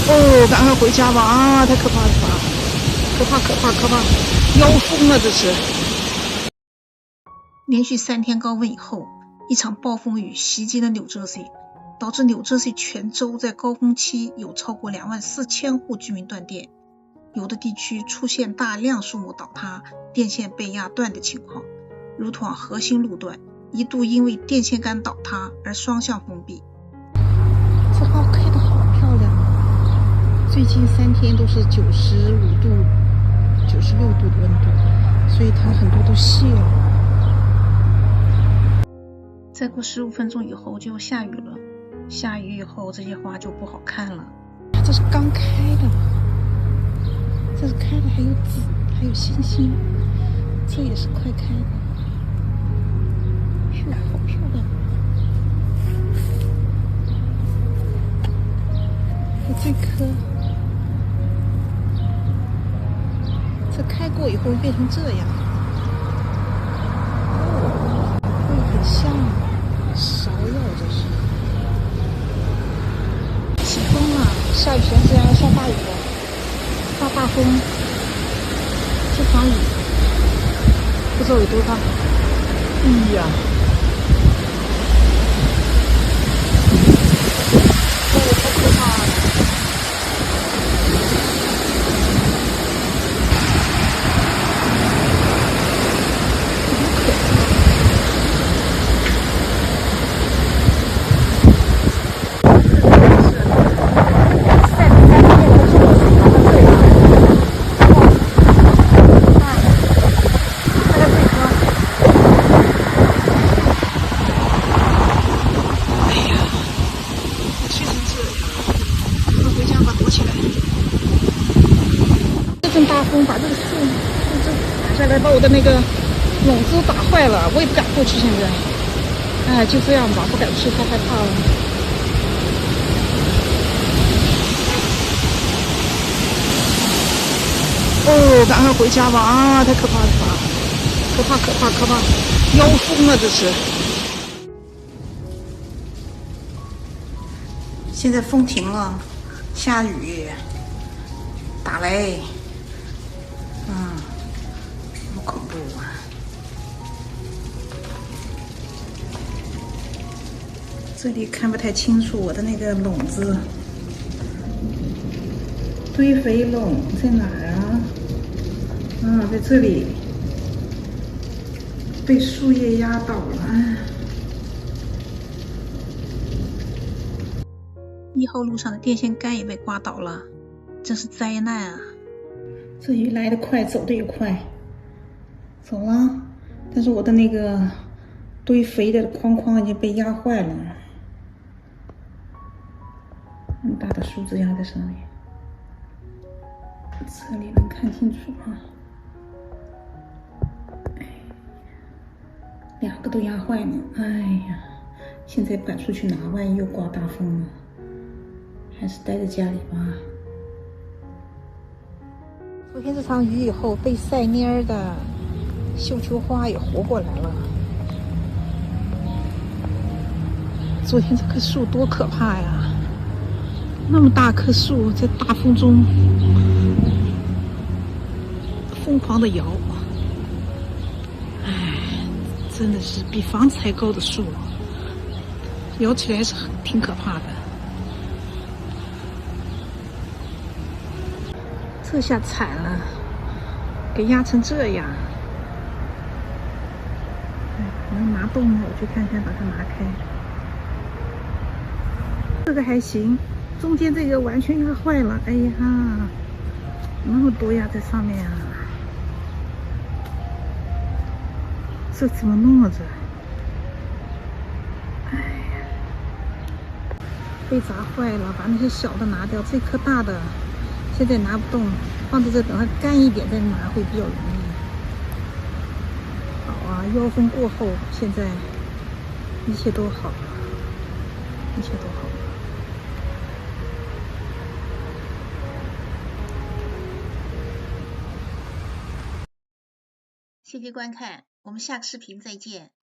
哦，赶快回家吧！啊，太可怕了吧！可怕可怕可怕，妖疯了这是！连续3天高温以后，一场暴风雨袭击了纽泽西，导致纽泽西全州在高峰期有超过24000户居民断电，有的地区出现大量树木倒塌、电线被压断的情况，如同核心路段一度因为电线杆倒塌而双向封闭。这号开得好漂亮，最近3天都是95度、96度的温度，所以它很多都谢了。再过15分钟以后就下雨了，下雨以后这些花就不好看了。这是刚开的，这是开的还有籽，还有星星，这也是快开的。哇，好漂亮！有这颗，这开过以后会变成这样，会很像芍药，这是。起风了，下雨前自然要下大雨了，刮大风，这场雨不知道有多大。哎呀！这个太可怕了。大风把这个树打下来，把我的那个笼子都打坏了，我也不敢过去。现在，哎，就这样吧，不敢去，太害怕了。哦，赶快回家吧！啊，太可怕了吧！可怕可怕可怕，妖疯了这是！现在风停了，下雨，打雷。好恐怖啊！这里看不太清楚我的那个笼子，堆肥笼在哪儿啊？啊，在这里，被树叶压倒了。1号路上的电线杆也被刮倒了，真是灾难啊！这雨来得快，走得也快。走了，但是我的那个堆肥的框框已经被压坏了，那么大的树枝压在上面，这里能看清楚啊，2个都压坏了，哎呀，现在不敢出去拿，万一又刮大风了，还是待在家里吧。昨天这场雨以后，被晒蔫的绣球花也活过来了。昨天这棵树多可怕呀！那么大棵树在大风中疯狂的摇，哎，真的是比房子还高的树，摇起来是挺可怕的。这下惨了，给压成这样。能拿动了，我去看看，把它拿开。这个还行，中间这个完全压坏了。哎呀，那么多压在上面啊！这怎么弄啊？这，哎呀，被砸坏了，把那些小的拿掉，这颗大的现在拿不动，放在这等它干一点再拿会比较容易。妖风过后，现在一切都好了，一切都好了。谢谢观看，我们下个视频再见。